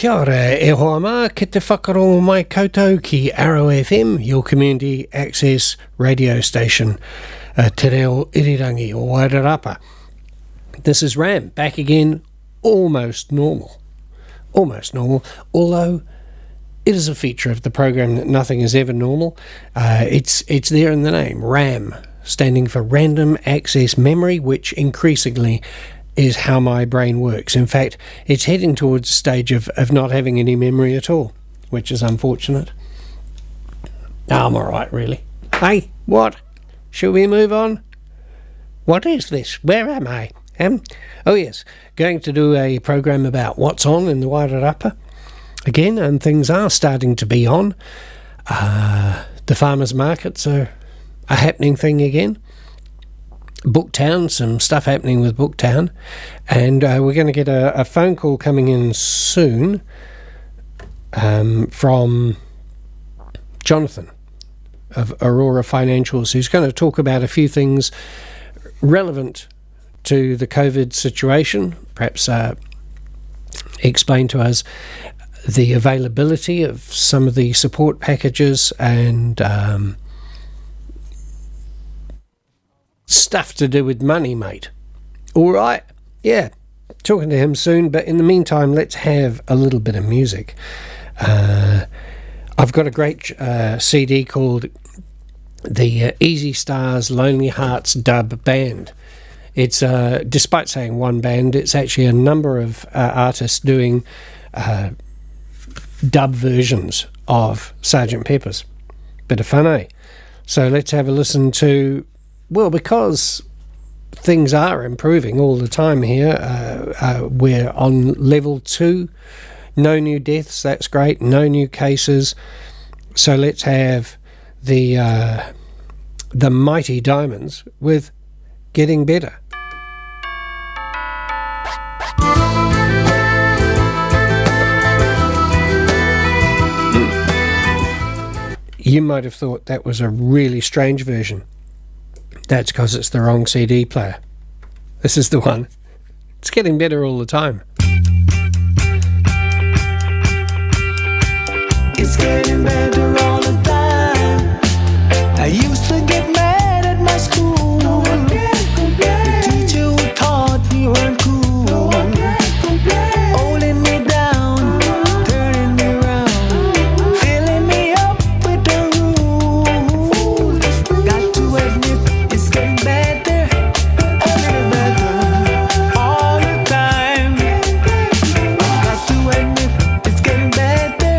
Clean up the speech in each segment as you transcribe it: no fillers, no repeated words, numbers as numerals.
Kia ora, e hoa mā, ki te whakarongo mai koutou ki Arrow FM, your community access radio station, te reo irirangi o Wairarapa. This is Ram, back again, almost normal, although it is a feature of the program that nothing is ever normal. It's there in the name, RAM, standing for Random Access Memory, which increasingly is how my brain works. In fact, it's heading towards a stage of not having any memory at all, which is unfortunate. I'm alright, really. Hey, what? Shall we move on? What is this? Where am I? Oh yes, going to do a program about what's on in the Wairarapa again, and things are starting to be on. The farmers' markets are a happening thing again. Booktown, some stuff happening with Booktown, and we're going to get a phone call coming in soon from Jonathan of Aurora Financials, who's going to talk about a few things relevant to the COVID situation, perhaps explain to us the availability of some of the support packages and stuff to do with money, mate. All right, yeah, talking to him soon, but in the meantime, let's have a little bit of music. I've got a great CD called the Easy Stars Lonely Hearts Dub Band. It's, despite saying one band, it's actually a number of artists doing dub versions of Sgt. Pepper's. Bit of fun, eh? So let's have a listen to, well, because things are improving all the time here, we're on level 2, no new deaths, that's great, no new cases. So let's have the Mighty Diamonds with Getting Better. You might have thought that was a really strange version. That's because it's the wrong CD player. This is the one. It's getting better all the time. It's getting better all the time. I used to get mad at my school. No, I can't complain. The teacher who taught me weren't cool. No, I can't complain. Holding me down, turning me round, filling me up with the rules. Got to admit, it's getting better, a little better, all the time. Got to admit, it's getting better,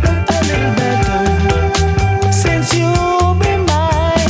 a little better. Since you've been mine,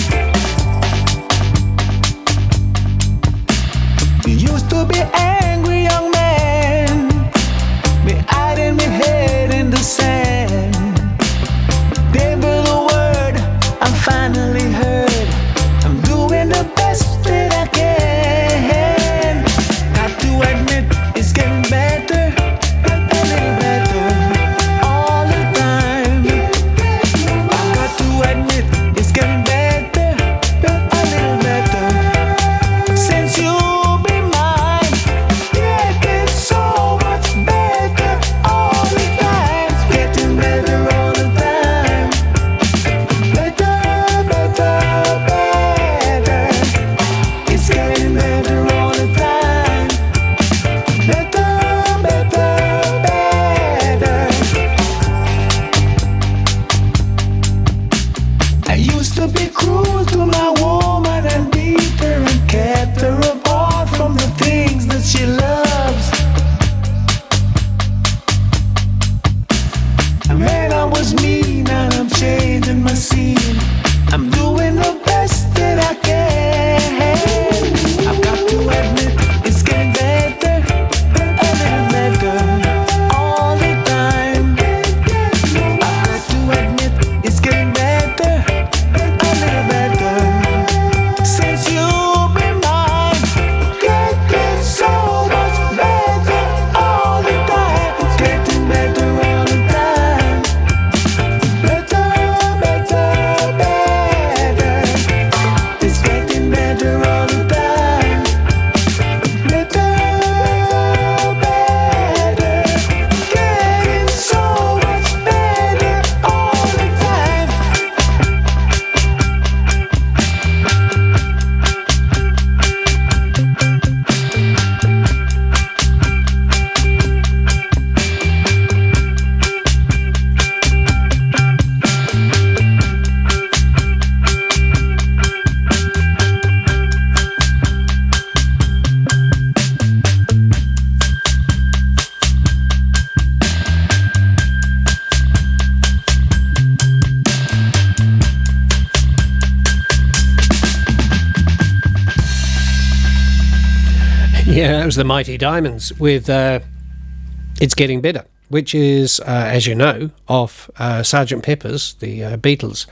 Yeah, it was the Mighty Diamonds with It's Getting Better, which is, as you know, off Sgt. Pepper's, the Beatles.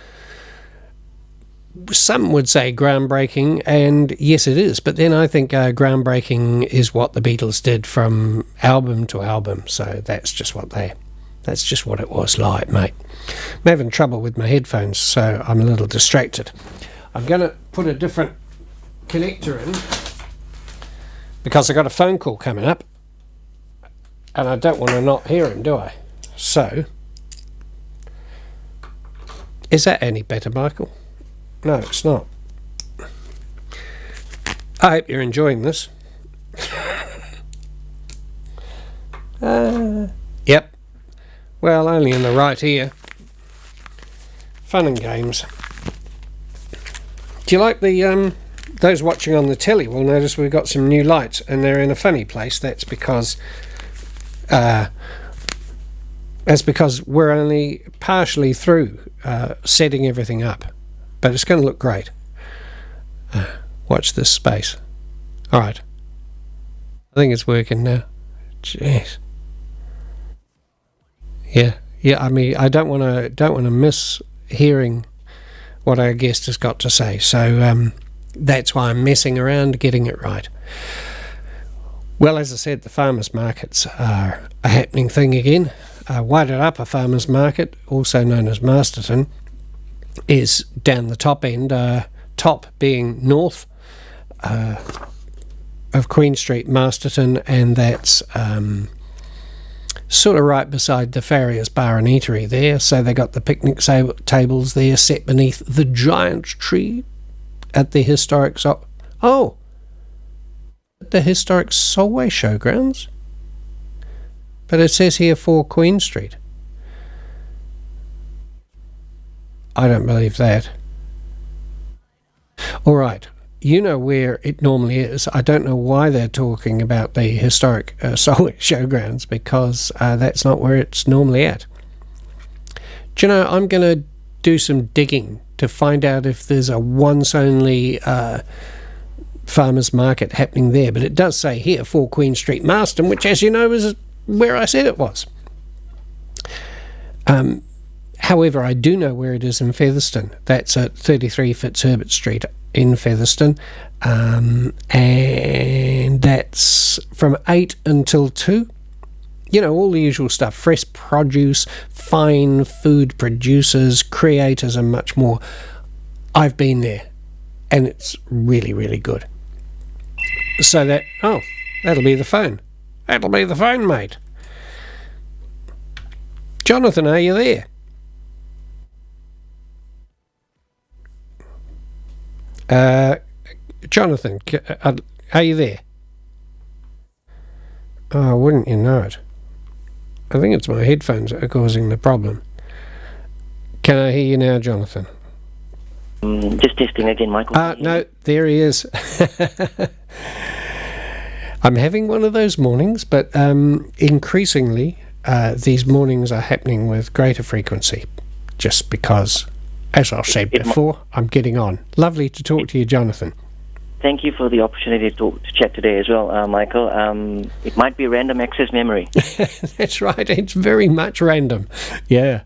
Some would say groundbreaking, and yes, it is. But then I think groundbreaking is what the Beatles did from album to album. So that's just what it was like, mate. I'm having trouble with my headphones, so I'm a little distracted. I'm going to put a different connector in because I got a phone call coming up, and I don't want to not hear him, do I? So, is that any better, Michael? No, it's not. I hope you're enjoying this. Yep. Well, only in the right ear. Fun and games. Do you like the those watching on the telly will notice we've got some new lights, and they're in a funny place. That's because we're only partially through setting everything up, but it's going to look great. Watch this space. All right, I think it's working now. Jeez. Yeah. I mean, I don't want to miss hearing what our guest has got to say. So that's why I'm messing around getting it right. Well, as I said, the farmers' markets are a happening thing again. Wairarapa Farmers Market, also known as Masterton, is down the top end, top being north of Queen Street, Masterton, and that's sort of right beside the Farrier's Bar and Eatery there. So they got the picnic tables there set beneath the giant tree at the historic the historic Solway Showgrounds. But it says here 4 Queen Street. I don't believe that. All right. You know where it normally is. I don't know why they're talking about the historic Solway Showgrounds, because that's not where it's normally at. Do you know, I'm going to do some digging to find out if there's a once-only farmers market happening there. But it does say here 4 Queen Street, Marston, which, as you know, is where I said it was. However, I do know where it is in Featherston. That's at 33 Fitzherbert Street in Featherston, and that's from 8 until 2. You know, all the usual stuff: fresh produce, fine food producers, creators, and much more. I've been there, and it's really, really good. So that'll be the phone. That'll be the phone, mate. Jonathan, are you there? Jonathan, are you there? Oh, wouldn't you know it? I think it's my headphones that are causing the problem. Can I hear you now, Jonathan? Just testing again, Michael. No, there he is. I'm having one of those mornings, but increasingly these mornings are happening with greater frequency, just because, as I've said before, I'm getting on. Lovely to talk to you, Jonathan. Thank you for the opportunity to chat today as well, Michael. It might be random access memory. That's right. It's very much random. Yeah.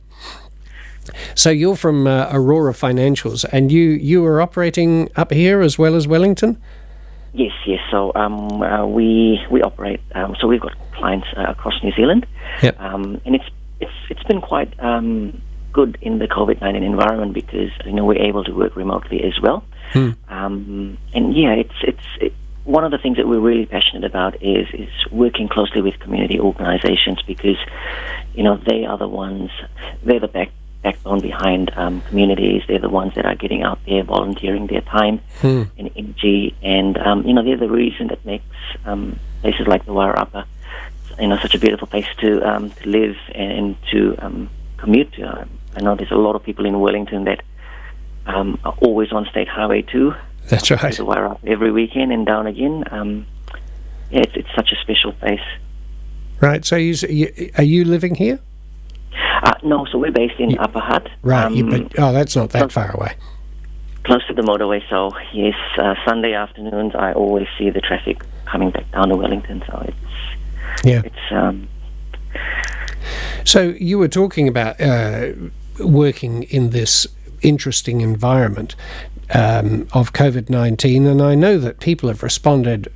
So you're from Aurora Financials, and you are operating up here as well as Wellington? Yes. So we operate. So we've got clients across New Zealand. Yep. And it's been quite good in the COVID-19 environment, because we're able to work remotely as well. And yeah, it's one of the things that we're really passionate about is working closely with community organizations, because they are the ones, they're the backbone behind communities. They're the ones that are getting out there, volunteering their time and energy, and they're the reason that makes places like the Wairarapa such a beautiful place to live and to commute to. I know there's a lot of people in Wellington that are always on State Highway 2. That's right. To the Wairarapa every weekend and down again. It's such a special place. Right. So are you living here? No, so we're based in Upper Hutt. Right. That's not that far away. close to the motorway, so yes, Sunday afternoons I always see the traffic coming back down to Wellington, so it's So you were talking about working in this interesting environment of COVID-19, and I know that people have responded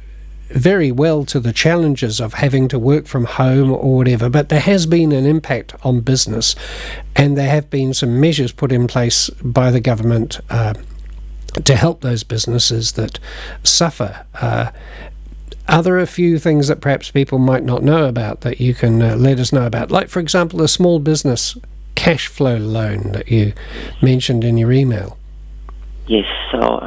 very well to the challenges of having to work from home or whatever, but there has been an impact on business, and there have been some measures put in place by the government to help those businesses that suffer. Are there a few things that perhaps people might not know about that you can let us know about? Like, for example, a small business cash flow loan that you mentioned in your email. Yes, so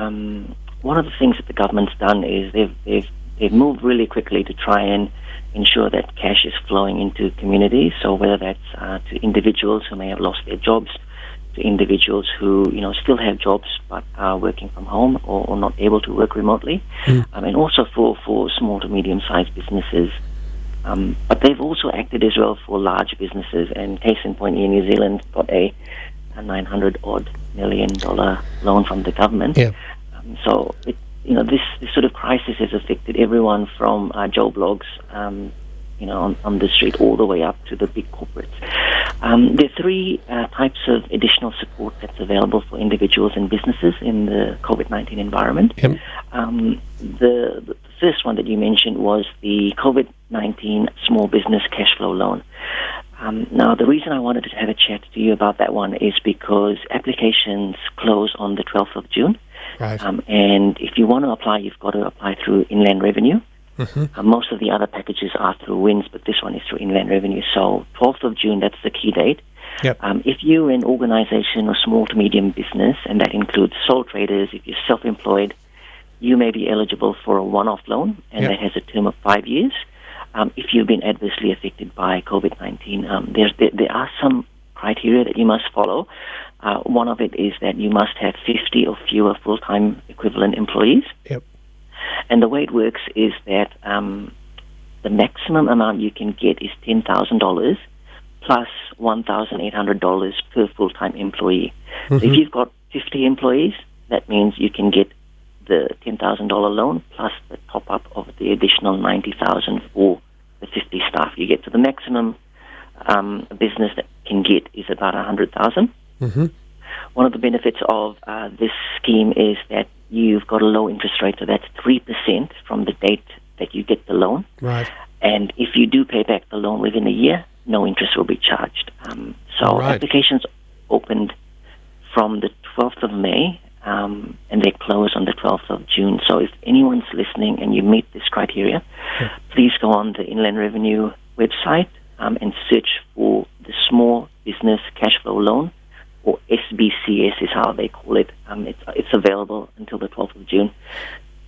one of the things that the government's done is they've moved really quickly to try and ensure that cash is flowing into communities. So whether that's to individuals who may have lost their jobs, to individuals who still have jobs but are working from home or not able to work remotely, and also for small to medium-sized businesses. But they've also acted as well for large businesses, and case in point here, New Zealand got a $900 million loan from the government. Yeah. So this sort of crisis has affected everyone from Joe Blogs, on the street all the way up to the big corporates. There are three types of additional support that's available for individuals and businesses in the COVID-19 environment. Yep. The first one that you mentioned was the COVID-19 Small Business Cash Flow Loan. Now, the reason I wanted to have a chat to you about that one is because applications close on the 12th of June. Right. And if you want to apply, you've got to apply through Inland Revenue. Mm-hmm. Most of the other packages are through WINS, but this one is through Inland Revenue. So 12th of June, that's the key date. Yep. If you're an organization or small to medium business, and that includes sole traders, if you're self-employed, you may be eligible for a one-off loan, and that has a term of 5 years. If you've been adversely affected by COVID-19, there are some criteria that you must follow. One of it is that you must have 50 or fewer full-time equivalent employees. Yep. And the way it works is that the maximum amount you can get is $10,000 plus $1,800 per full-time employee. Mm-hmm. So if you've got 50 employees, that means you can get the $10,000 loan plus the top-up of the additional $90,000 for the 50 staff you get. So the maximum a business that can get is about $100,000. Mm-hmm. One of the benefits of this scheme is that you've got a low interest rate, so that's 3% from the date that you get the loan. Right. And if you do pay back the loan within a year, no interest will be charged. Applications opened from the 12th of May, and they close on the 12th of June. So if anyone's listening and you meet this criteria, please go on the Inland Revenue website and search for the Small Business Cash Flow Loan, or SBCS is how they call it. It's available until the 12th of June.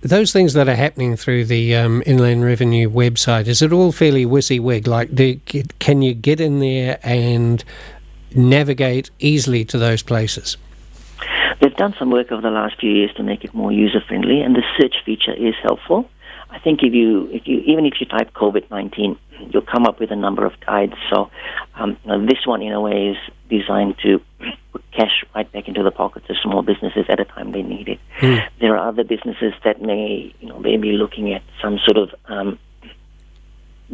Those things that are happening through the Inland Revenue website, is it all fairly WYSIWYG? Like, can you get in there and navigate easily to those places? They've done some work over the last few years to make it more user-friendly, and the search feature is helpful. I think even if you type COVID-19, you'll come up with a number of guides. So this one, in a way, is designed to put cash right back into the pockets of small businesses at a time they need it. There are other businesses that may be looking at some sort of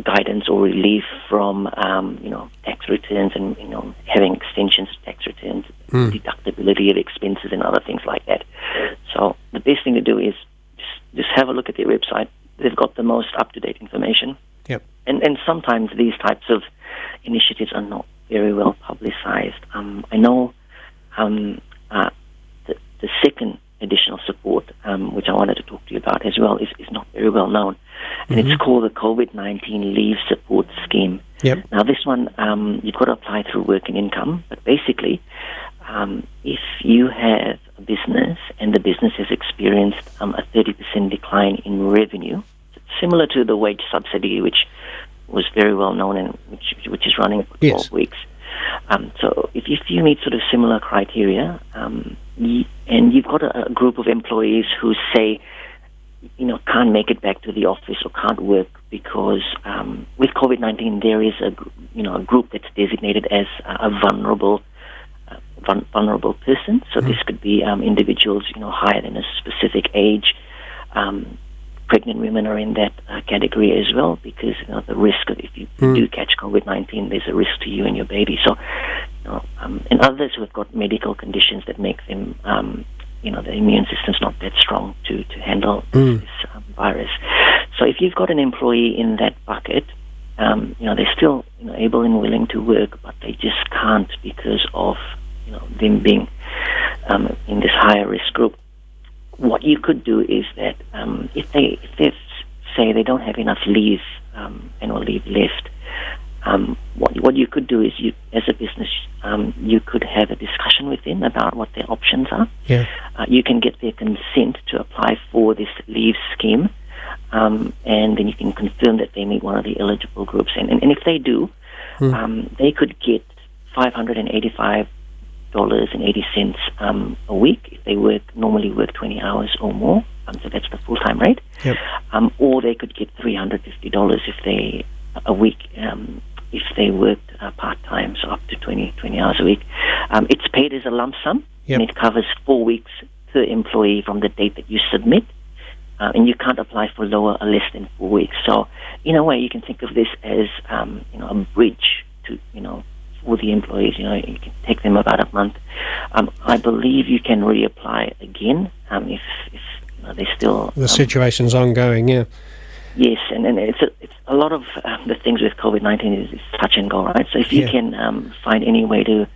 guidance or relief from tax returns and having extensions to tax returns, deductibility of expenses and other things like that. So the best thing to do is just have a look at their website. They've got the most up-to-date information. Yep. And sometimes these types of initiatives are not very well publicized. I know the second additional support, which I wanted to talk to you about as well, is not very well known. And it's called the COVID-19 Leave Support Scheme. Yep. Now, this one, you've got to apply through work and income, but basically, if you have a business and the business has experienced a 30% decline in revenue, similar to the wage subsidy, which was very well known and which is running for 12 weeks. So if you meet sort of similar criteria, and you've got a group of employees who say, can't make it back to the office or can't work because with COVID-19 there is a group that's designated as a vulnerable vulnerable persons. So this could be individuals, higher than a specific age. Pregnant women are in that category as well, because the risk of, if you do catch COVID-19, there's a risk to you and your baby. So, and others who have got medical conditions that make them, the immune system's not that strong to handle this virus. So if you've got an employee in that bucket, they're still able and willing to work, but they just can't because of them being in this higher risk group. What you could do is that if they say they don't have enough leave, annual leave left, what you could do is you, as a business, you could have a discussion with them about what their options are. Yeah. You can get their consent to apply for this leave scheme, and then you can confirm that they meet one of the eligible groups. And if they do, they could get $585.80 a week if they normally work 20 hours or more. So that's the full-time rate. Yep. Or they could get $350 a week if they worked part-time, so up to 20 hours a week. It's paid as a lump sum, and it covers 4 weeks per employee from the date that you submit. And you can't apply for lower or less than 4 weeks. So, in a way, you can think of this as a bridge to for the employees. You can take them about a month. I believe you can reapply again if they still the situation's ongoing. Yeah. Yes, and it's a lot of the things with COVID-19 is touch and go, right? So if you can find any way to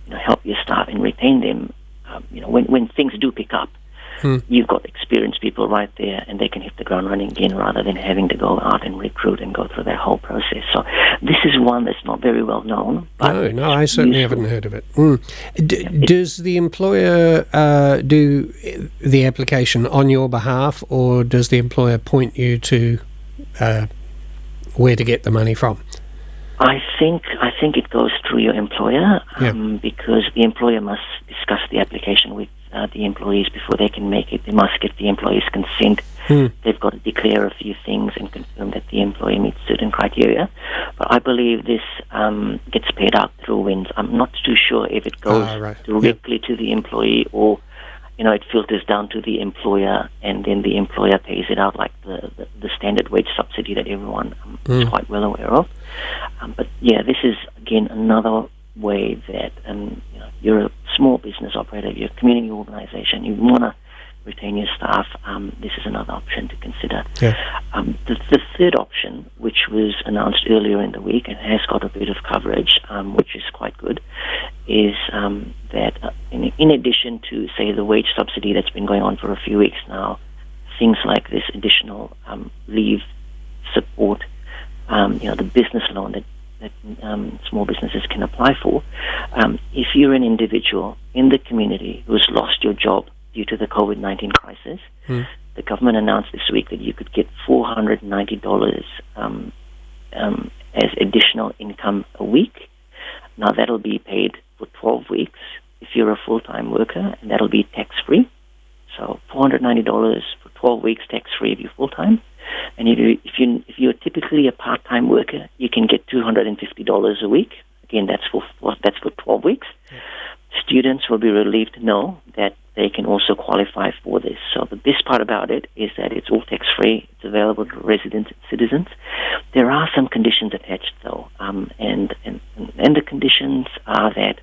help your staff and retain them, when things do pick up, you've got experienced people right there, and they can hit the ground running again rather than having to go out and recruit and go through that whole process. So this is one that's not very well known. But no, I certainly haven't heard of it. Does the employer do the application on your behalf, or does the employer point you to where to get the money from? I think it goes through your employer, because the employer must discuss the application with the employees before they can make it. They must get the employee's consent. They've got to declare a few things and confirm that the employee meets certain criteria. But I believe this gets paid out through WINS. I'm not too sure if it goes directly to the employee, or it filters down to the employer, and then the employer pays it out like the standard wage subsidy that everyone is quite well aware of. But this is again another way that you're a small business operator, you're a community organisation, you want to retain your staff. This is another option to consider. The third option, which was announced earlier in the week and has got a bit of coverage, which is quite good, is that in addition to, say, the wage subsidy that's been going on for a few weeks now, things like this additional leave support, the business loan that small businesses can apply for. If you're an individual in the community who's lost your job due to the COVID-19 crisis, the government announced this week that you could get $490 as additional income a week. Now that'll be paid for 12 weeks if you're a full-time worker, and that'll be tax-free. So $490 for 12 weeks tax-free if you're full-time. And if you're typically a part-time worker, you can get $250 a week. Again, that's for 12 weeks. Students will be relieved to know that they can also qualify for this. So the best part about it is that it's all tax-free. It's available to residents and citizens. There are some conditions attached, though, and the conditions are that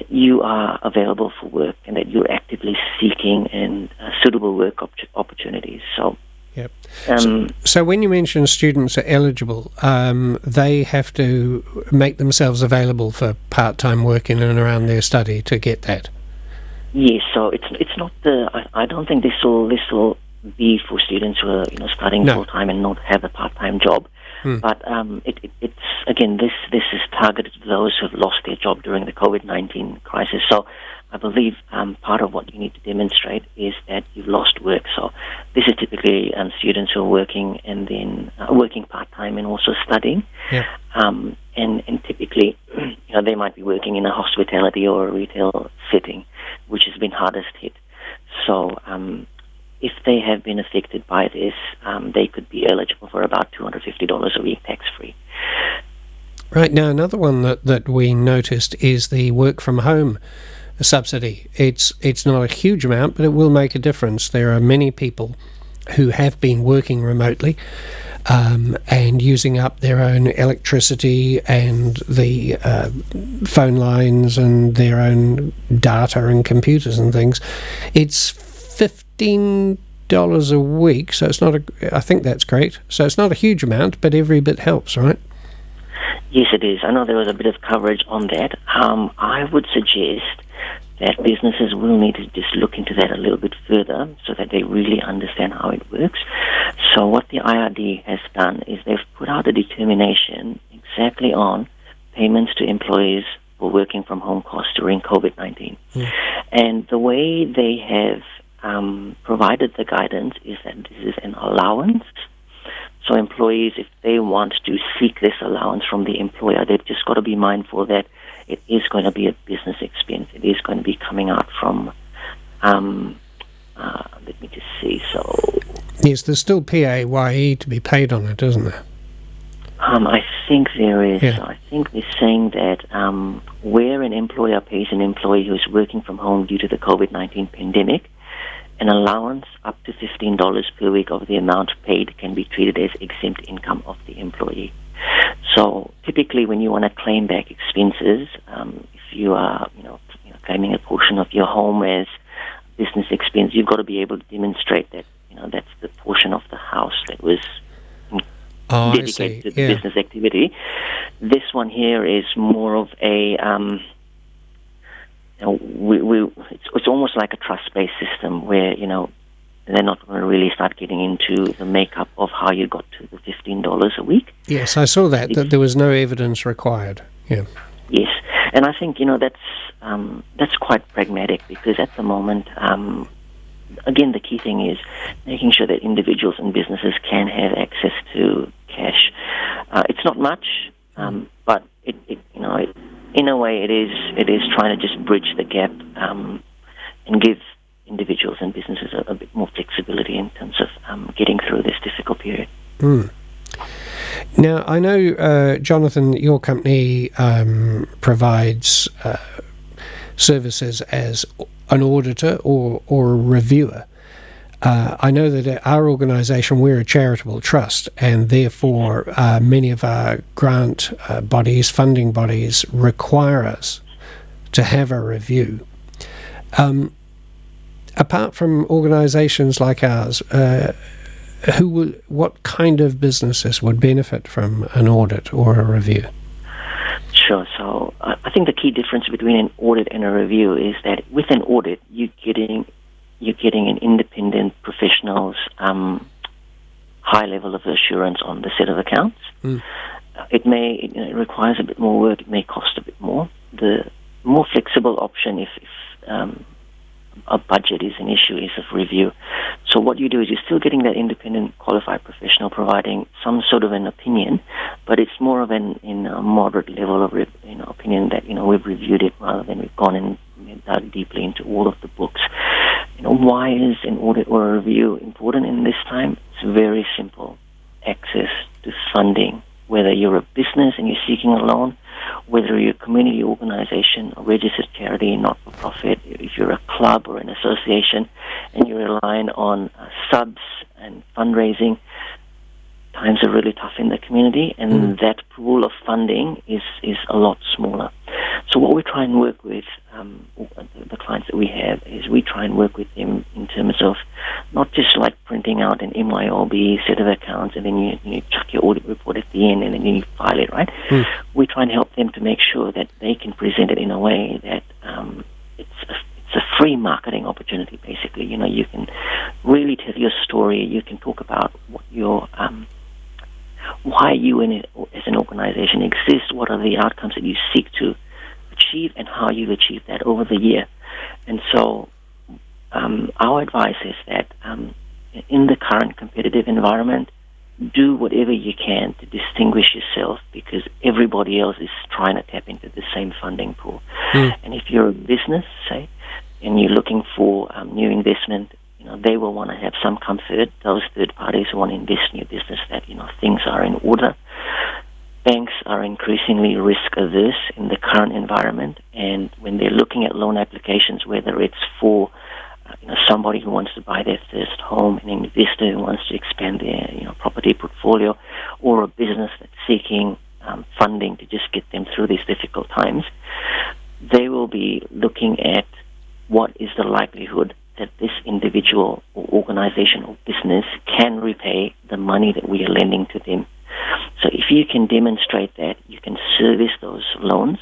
you are available for work and that you're actively seeking and suitable work opportunities. So. Yep. So when you mention students are eligible, they have to make themselves available for part-time work in and around their study to get that. Yes. So it's not I don't think this will be for students who are studying full-time and not have a part-time job. But it's again this is targeted to those who have lost their job during the COVID-19 crisis. So I believe part of what you need to demonstrate is that you've lost work. So this is typically students who are working and then working part-time and also studying. And typically, they might be working in a hospitality or a retail setting, which has been hardest hit. So if they have been affected by this, they could be eligible for about $250 a week tax-free. Right. Now, another one that we noticed is the work from home subsidy. It's not a huge amount, but it will make a difference. There are many people who have been working remotely and using up their own electricity and the phone lines and their own data and computers and things. It's $15 a week, so it's not I think that's great. So it's not a huge amount, but every bit helps, right? Yes, it is. I know there was a bit of coverage on that. I would suggest that businesses will need to just look into that a little bit further so that they really understand how it works. So what the IRD has done is they've put out a determination exactly on payments to employees for working from home costs during COVID-19. And the way they have provided the guidance is that this is an allowance. So employees, if they want to seek this allowance from the employer, they've just got to be mindful that it is going to be a business expense. It is going to be coming out from, let me just see, so... Yes, there's still PAYE to be paid on it, isn't there? I think there is. Yeah. I think they're saying that where an employer pays an employee who is working from home due to the COVID-19 pandemic, an allowance up to $15 per week of the amount paid can be treated as exempt income of the employee. So typically when you want to claim back expenses, if you are claiming a portion of your home as business expense, you've got to be able to demonstrate that that's the portion of the house that was dedicated to the business activity. This one here is more of a it's almost like a trust-based system where they're not going to really start getting into the makeup of how you got to the $15 a week. Yes, I saw that there was no evidence required. Yeah. Yes, and I think that's quite pragmatic because at the moment, again, the key thing is making sure that individuals and businesses can have access to cash. It's not much, but it in a way, it is trying to just bridge the gap and give individuals and businesses a bit more flexibility in terms of getting through this difficult period. Now, I know, Jonathan, your company provides services as an auditor or a reviewer. I know that our organisation, we're a charitable trust, and therefore many of our grant bodies, funding bodies, require us to have a review. Apart from organisations like ours, what kind of businesses would benefit from an audit or a review? Sure. So I think the key difference between an audit and a review is that with an audit, you're getting an independent professional's high level of assurance on the set of accounts. It requires a bit more work. It may cost a bit more. The more flexible option, if a budget is an issue, is of review. So what you do is you're still getting that independent qualified professional providing some sort of an opinion, but it's more of a moderate level of opinion that we've reviewed it rather than we've gone in dug deeply into all of the books. Why is an audit or a review important in this time? It's very simple. Access to funding, whether you're a business and you're seeking a loan, whether you're a community organization, a registered charity, not-for-profit, if you're a club or an association, and you're relying on subs and fundraising, times are really tough in the community, and that pool of funding is a lot smaller. So what we try and work with the clients that we have is we try and work with them in terms of not just like printing out an MYOB set of accounts and then you chuck your audit report at the end and then you file it, right? We try and help them to make sure that they can present it in a way that it's a free marketing opportunity, basically. You can really tell your story. You can talk about what your why you as an organization exist, what are the outcomes that you seek to achieve, and how you achieve that over the year. And so our advice is that in the current competitive environment, do whatever you can to distinguish yourself because everybody else is trying to tap into the same funding pool. And if you're a business, say, and you're looking for new investment, they will want to have some comfort, those third parties who want to invest in your business, that things are in order. banks are increasingly risk averse in the current environment, and when they're looking at loan applications, whether it's for somebody who wants to buy their first home, an investor who wants to expand their property portfolio, or a business that's seeking funding to just get them through these difficult times, they will be looking at what is the likelihood that this individual or organization or business can repay the money that we are lending to them. So if you can demonstrate that you can service those loans,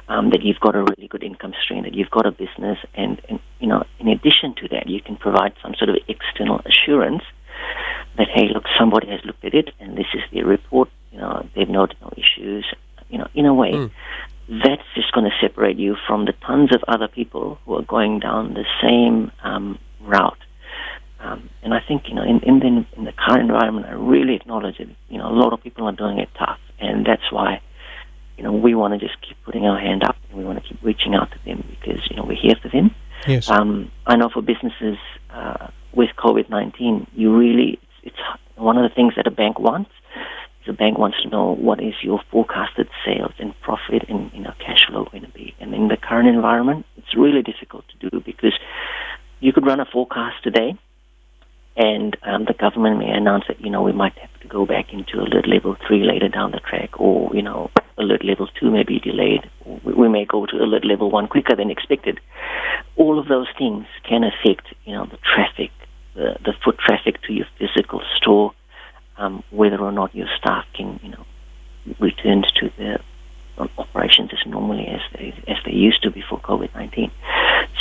that you've got a really good income stream, that you've got a business, and in addition to that, you can provide some sort of external assurance that, hey, look, somebody has looked at it, and this is their report, they've noted no issues, in a way, that's just going to separate you from the tons of other people who are going down the same route. And I think, in the current environment, I really acknowledge that, a lot of people are doing it tough, and that's why, we want to just keep putting our hand up, and we want to keep reaching out to them because, we're here for them. Yes. I know for businesses with COVID-19, it's one of the things that a bank wants. The bank wants to know what is your forecasted sales and profit and cash flow going to be. And in the current environment, it's really difficult to do because you could run a forecast today, and the government may announce that we might have to go back into alert level 3 later down the track, or alert level 2 may be delayed. We may go to alert level 1 quicker than expected. All of those things can affect the traffic, the foot traffic to your physical store. Whether or not your staff can, return to their operations as normally as they used to before COVID-19.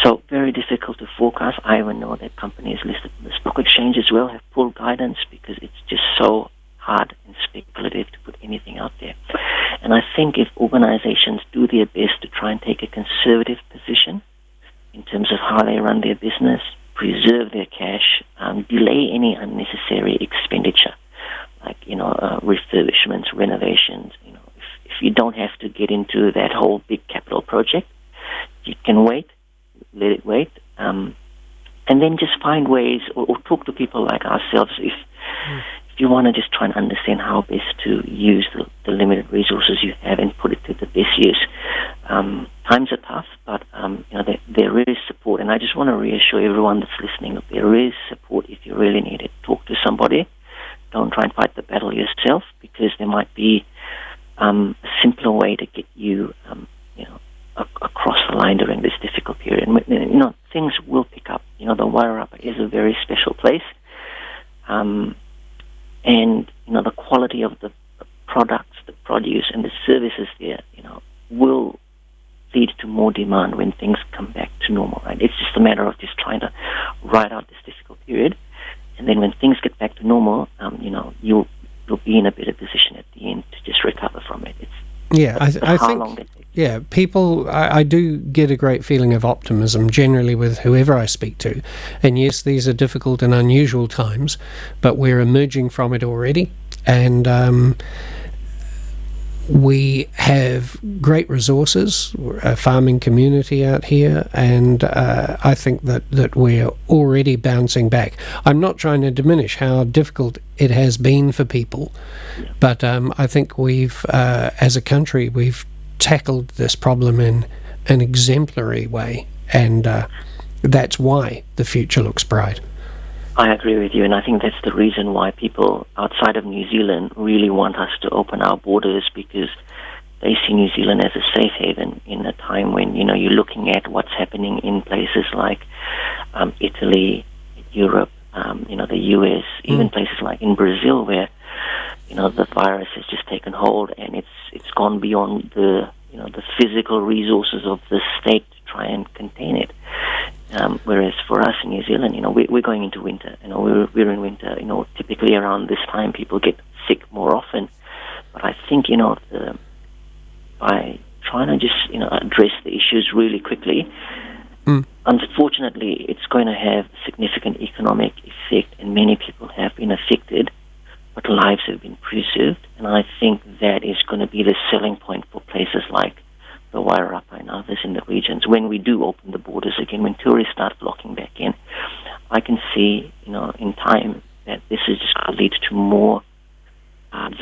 So very difficult to forecast. I even know that companies listed on the stock exchange as well have pulled guidance because it's just so hard and speculative to put anything out there. And I think if organizations do their best to try and take a conservative position in terms of how they run their business, preserve their cash, delay any unnecessary expenditure, like refurbishments, renovations. If you don't have to get into that whole big capital project, you can wait, let it wait, and then just find ways or talk to people like ourselves if you want to just try and understand how best to use the limited resources you have and put it to the best use. Times are tough, but there is support, and I just want to reassure everyone that's listening that there is support if you really need it. Talk to somebody. Don't try and fight the battle yourself, because there might be a simpler way to get you, across the line during this difficult period. And, things will pick up. The Wairarapa is a very special place, and the quality of the products, the produce, and the services there, will lead to more demand when things come back to normal. Right? It's just a matter of just trying to ride out this difficult period. And then when things get back to normal, you'll be in a better position at the end to just recover from it. I think people, I do get a great feeling of optimism generally with whoever I speak to. And yes, these are difficult and unusual times, but we're emerging from it already. And we have great resources, a farming community out here, and I think that we're already bouncing back. I'm not trying to diminish how difficult it has been for people, but I think we've, as a country, we've tackled this problem in an exemplary way, and that's why the future looks bright. I agree with you, and I think that's the reason why people outside of New Zealand really want us to open our borders, because they see New Zealand as a safe haven in a time when, you're looking at what's happening in places like Italy, Europe, the US, even places like in Brazil where, the virus has just taken hold and it's gone beyond the physical resources of the state to try and contain it. Whereas for us in New Zealand, we're going into winter. We're in winter. Typically around this time, people get sick more often. But I think by trying to just address the issues really quickly, unfortunately, it's going to have significant economic effect, and many people have been affected, but lives have been preserved. And I think that is going to be the selling point for places like the Wairarapa and others in the regions. When we do open the borders again, when tourists start flocking back in, I can see, in time that this is just going to lead to more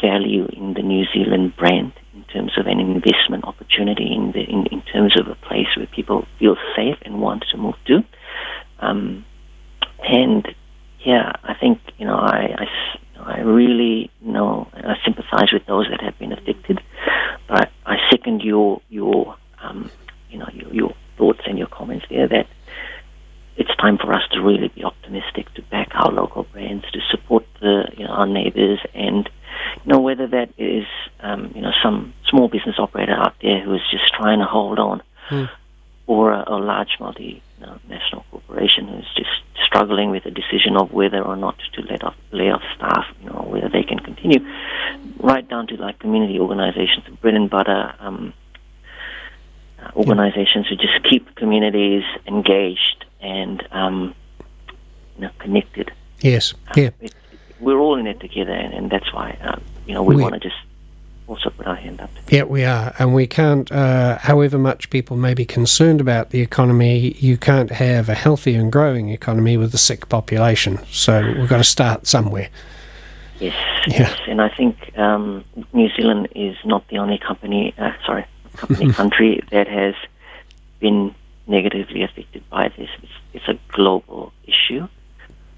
value in the New Zealand brand in terms of an investment opportunity, in terms of a place where people feel safe and want to move to. And yeah, I think I really I sympathise with those that have been affected. But I second your thoughts and your comments there that it's time for us to really be optimistic, to back our local brands, to support our neighbours, and whether that is some small business operator out there who is just trying to hold on, or a large multinational corporation who's just struggling with a decision of whether or not to lay off staff, whether they can continue, right down to like community organisations, bread and butter organisations who just keep communities engaged and connected. Yes, yeah. We're all in it together, and that's why we want to just also put our hand up. Yeah, we are, and we can't. However much people may be concerned about the economy, you can't have a healthy and growing economy with a sick population. So we've got to start somewhere. Yes, and I think New Zealand is not the only country that has been negatively affected by this. It's a global issue,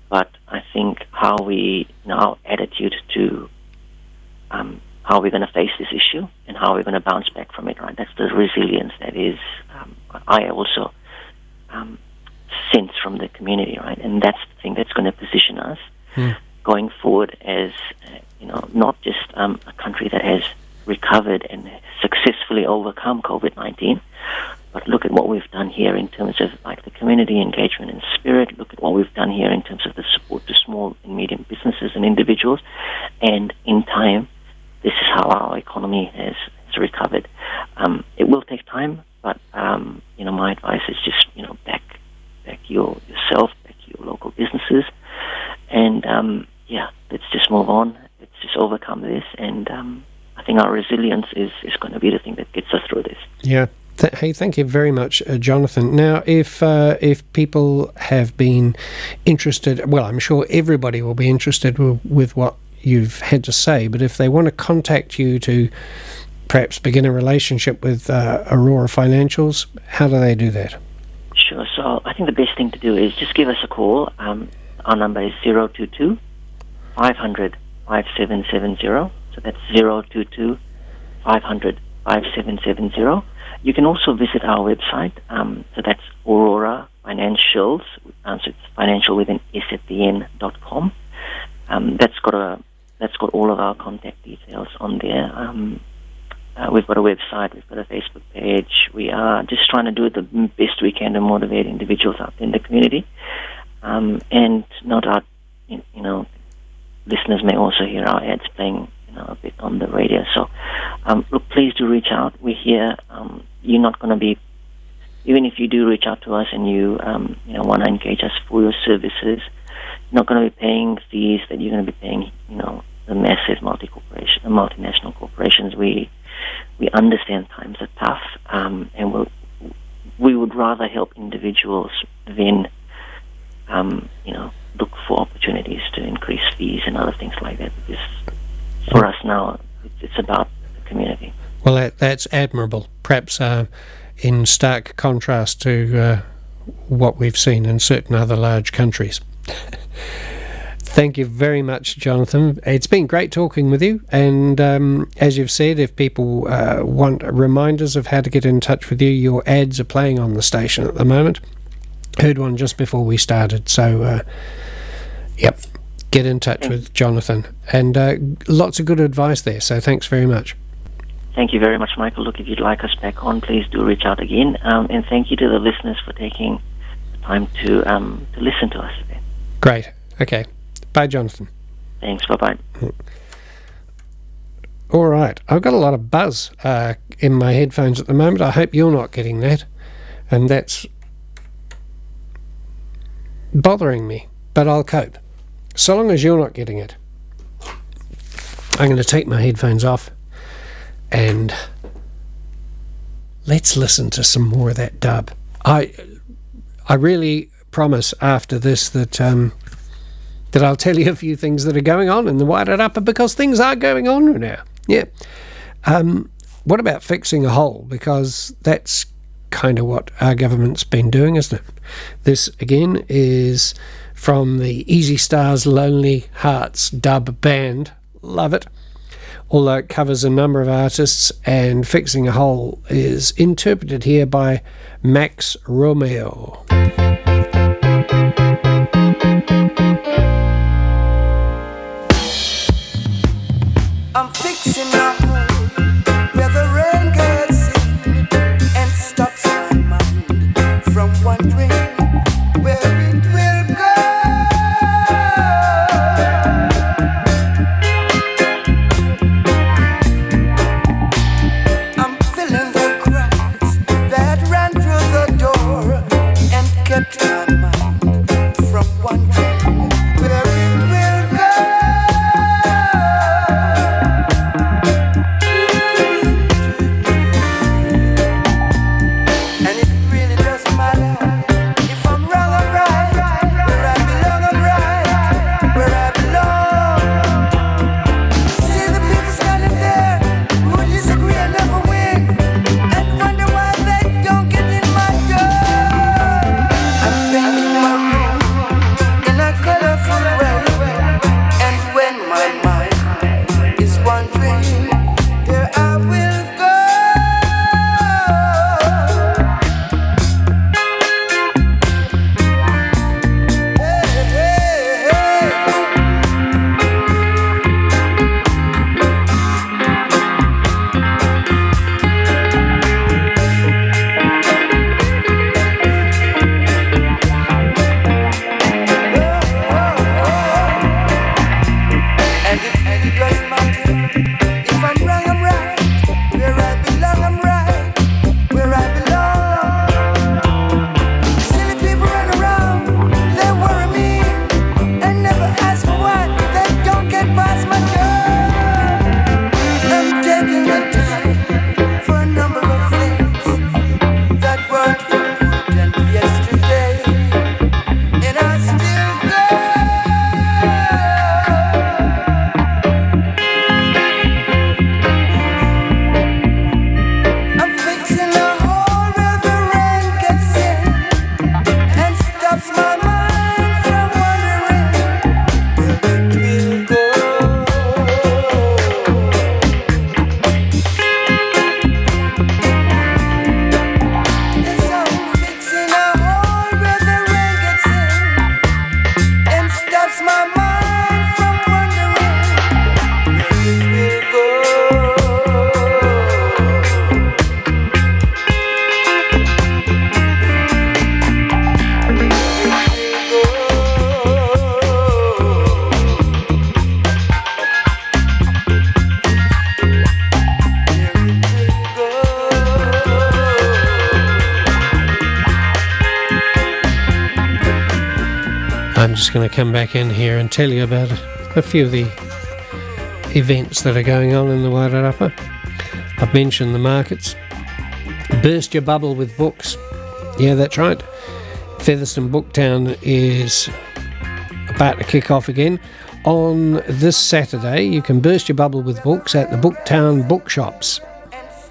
but I think our attitude to how we're going to face this issue and how we're going to bounce back from it, right? That's the resilience that is, I also sense from the community, right? And that's the thing that's going to position us going forward as, not just a country that has recovered and successfully overcome COVID-19, but look at what we've done here in terms of like the community engagement and spirit. Look at what we've done here in terms of the support to small and medium businesses and individuals. And in time, this is how our economy has recovered. It will take time, but my advice is just back yourself, back your local businesses, and let's just move on. Let's just overcome this, and I think our resilience is going to be the thing that gets us through this. Yeah. Hey, thank you very much, Jonathan. Now, if people have been interested, well, I'm sure everybody will be interested with what you've had to say, but if they want to contact you to perhaps begin a relationship with Aurora Financials, how do they do that? Sure. So I think the best thing to do is just give us a call. Our number is 022 500 5770. So that's 022 500 5770. You can also visit our website. So that's Aurora Financials. So it's financial with an S at the end.com. That's got all of our contact details on there. We've got a website. We've got a Facebook page. We are just trying to do the best we can to motivate individuals out in the community. And no doubt, listeners may also hear our ads playing, a bit on the radio. So, look, please do reach out. We're here. You're not going to be, even if you do reach out to us and you, want to engage us for your services, you're not going to be paying fees that you're going to be paying, the massive multinational corporations. We understand times are tough, and we would rather help individuals than, look for opportunities to increase fees and other things like that. Because for us now, it's about the community. Well, that's admirable. Perhaps in stark contrast to what we've seen in certain other large countries. Thank you very much, Jonathan. It's been great talking with you. And as you've said, if people want reminders of how to get in touch with you, your ads are playing on the station at the moment. Heard one just before we started. So, get in touch with Jonathan. And lots of good advice there. So thanks very much. Thank you very much, Michael. Look, if you'd like us back on, please do reach out again. And thank you to the listeners for taking the time to listen to us today. Great. Okay. Bye, Jonathan. Thanks. Bye-bye. All right. I've got a lot of buzz in my headphones at the moment. I hope you're not getting that. And that's bothering me. But I'll cope. So long as you're not getting it. I'm going to take my headphones off. And let's listen to some more of that dub. I really promise after this that that I'll tell you a few things that are going on in the Wairarapa, because things are going on now. Yeah. What about fixing a hole? Because that's kind of what our government's been doing, isn't it? This, again, is from the Easy Stars Lonely Hearts dub band. Love it. Although it covers a number of artists, and Fixing a Hole is interpreted here by Max Romeo. I'm fixing a hole where the rain gets in and stops my mind from wondering where it will go. I'm filling the cracks that ran through the door and kept my mind from wondering where it will go. And it really doesn't matter if I'm wrong or right. Where I belong, I'm right. Where I belong. See the people standing there who disagree and never win, and wonder why they don't get in my door. I'm painting my room in a colorful way, and when my mind is wandering, there I will go. Hey, hey, hey. And it doesn't matter if I'm wrong, I'm right. Where I belong, I'm right. Where I belong. Silly people run around, they worry me and never ask for what they don't get past my door. I'm taking the time for a number of things that weren't important yesterday, and I still go. I'm fixing a hole where the rain gets in and stops my mind from wondering where it will go. Yes, I'm fixing a hole where the rain gets in and stops my mind from wondering where it will go. I'm just going to come back in here and tell you about a few of the events that are going on in the Wairarapa. I've mentioned the markets. Burst your bubble with books. Yeah, that's right. Featherston Booktown is about to kick off again. On this Saturday, you can burst your bubble with books at the Booktown bookshops,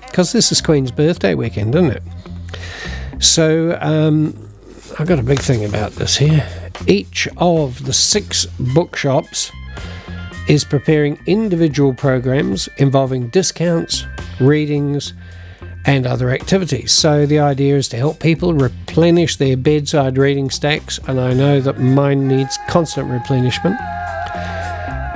because this is Queen's birthday weekend, isn't it? So, I've got a big thing about this here. Each of the 6 bookshops is preparing individual programs involving discounts, readings, and other activities. So the idea is to help people replenish their bedside reading stacks, and I know that mine needs constant replenishment.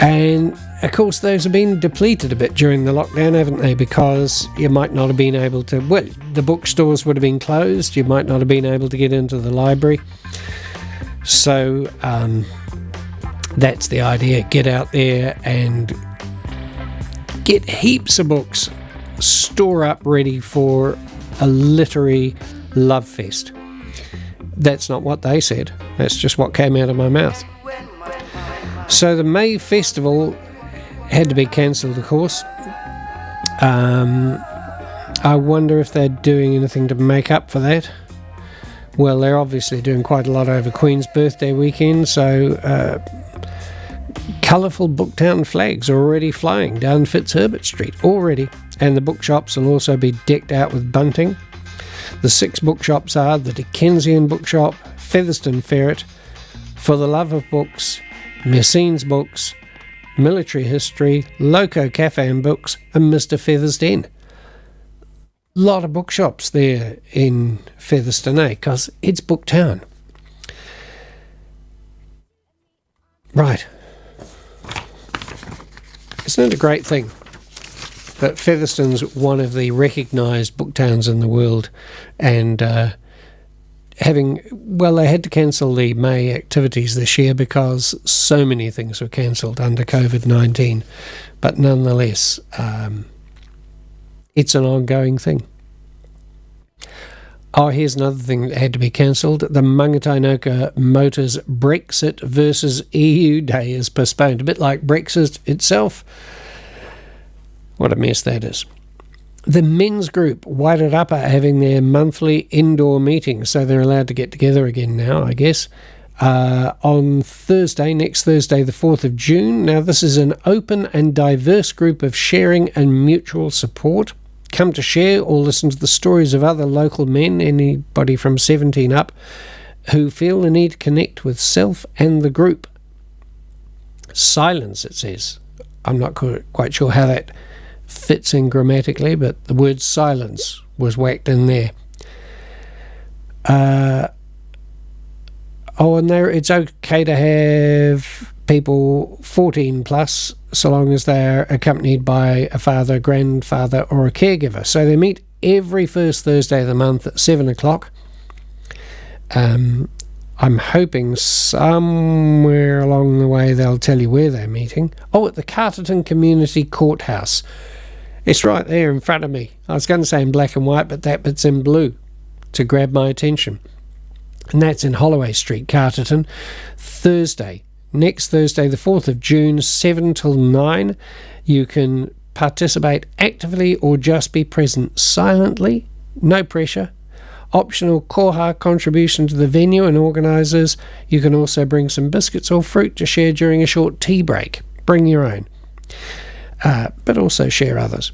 And of course, those have been depleted a bit during the lockdown, haven't they? Because you might not have been able to, well, the bookstores would have been closed, you might not have been able to get into the library. So that's the idea. Get out there and get heaps of books. Store up ready for a literary love fest. That's not what they said. That's just what came out of my mouth. So the May Festival had to be cancelled, of course. I wonder if they're doing anything to make up for that. Well, they're obviously doing quite a lot over Queen's birthday weekend, so Colourful Booktown flags are already flying down Fitzherbert Street, already, and the bookshops will also be decked out with bunting. The 6 bookshops are the Dickensian Bookshop, Featherston Ferret, For the Love of Books, Messine's Books, Military History, Loco Cafe and Books, and Mr. Feather's Den. Lot of bookshops there in Featherston, because it's Booktown. Right. Isn't it a great thing that Featherston's one of the recognised book towns in the world, and they had to cancel the May activities this year because so many things were cancelled under COVID-19, but nonetheless, it's an ongoing thing. Oh, here's another thing that had to be cancelled. The Mangatainoka Motors Brexit versus EU Day is postponed. A bit like Brexit itself. What a mess that is. The men's group, Wairarapa, are having their monthly indoor meeting, so they're allowed to get together again now, I guess, on Thursday, next Thursday, the 4th of June. Now, this is an open and diverse group of sharing and mutual support. Come to share or listen to the stories of other local men, anybody from 17 up, who feel the need to connect with self and the group. Silence, it says. I'm not quite sure how that fits in grammatically, but the word silence was whacked in there. And it's okay to have people 14 plus, so long as they're accompanied by a father, grandfather, or a caregiver. So they meet every first Thursday of the month at 7 o'clock. I'm hoping somewhere along the way they'll tell you where they're meeting. Oh, at the Carterton Community Courthouse. It's right there in front of me. I was going to say in black and white, but that bit's in blue to grab my attention. And that's in Holloway Street, Carterton. Next Thursday, the 4th of June, 7 till 9. You can participate actively or just be present silently. No pressure. Optional koha contribution to the venue and organisers. You can also bring some biscuits or fruit to share during a short tea break. Bring your own. But also share others.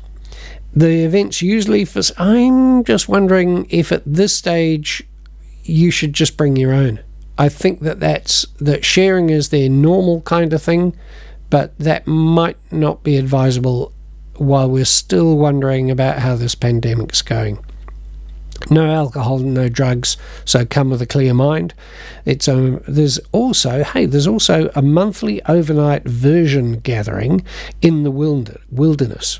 The event's usually I'm just wondering if at this stage you should just bring your own. I think that sharing is their normal kind of thing, but that might not be advisable while we're still wondering about how this pandemic's going. No alcohol, no drugs, so come with a clear mind. There's also a monthly overnight version gathering in the wilderness.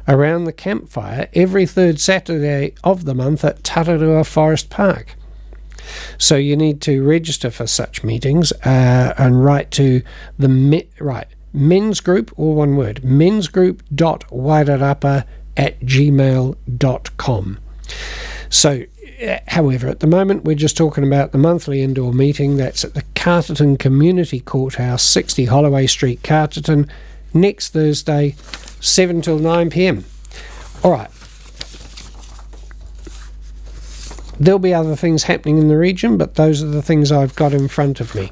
Around the campfire every third Saturday of the month at Tararua Forest Park. So you need to register for such meetings and write to the men's group, all one word, mensgroup.wairarapa@gmail.com. So, however, at the moment we're just talking about the monthly indoor meeting. That's at the Carterton Community Courthouse, 60 Holloway Street, Carterton, next Thursday, 7 till 9 p.m. All right. There'll be other things happening in the region, but those are the things I've got in front of me.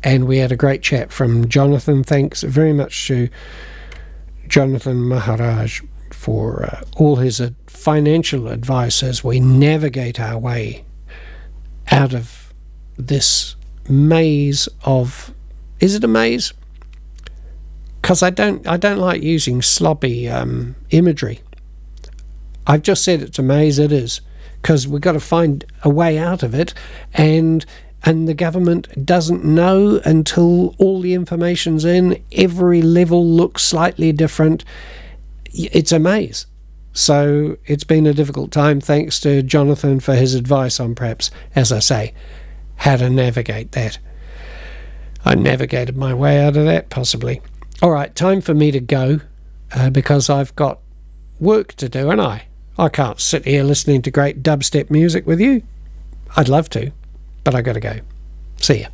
And we had a great chat from Jonathan. Thanks very much to Jonathan Maharaj for all his financial advice as we navigate our way out of this maze of... Is it a maze? Because I don't like using sloppy imagery. I've just said it's a maze. It is. Because we've got to find a way out of it, and the government doesn't know until all the information's in. Every level looks slightly different. It's a maze. So it's been a difficult time. Thanks to Jonathan for his advice on perhaps, as I say, how to navigate that. I navigated my way out of that, possibly. All right, time for me to go because I've got work to do, and I can't sit here listening to great dubstep music with you. I'd love to, but I got to go. See ya.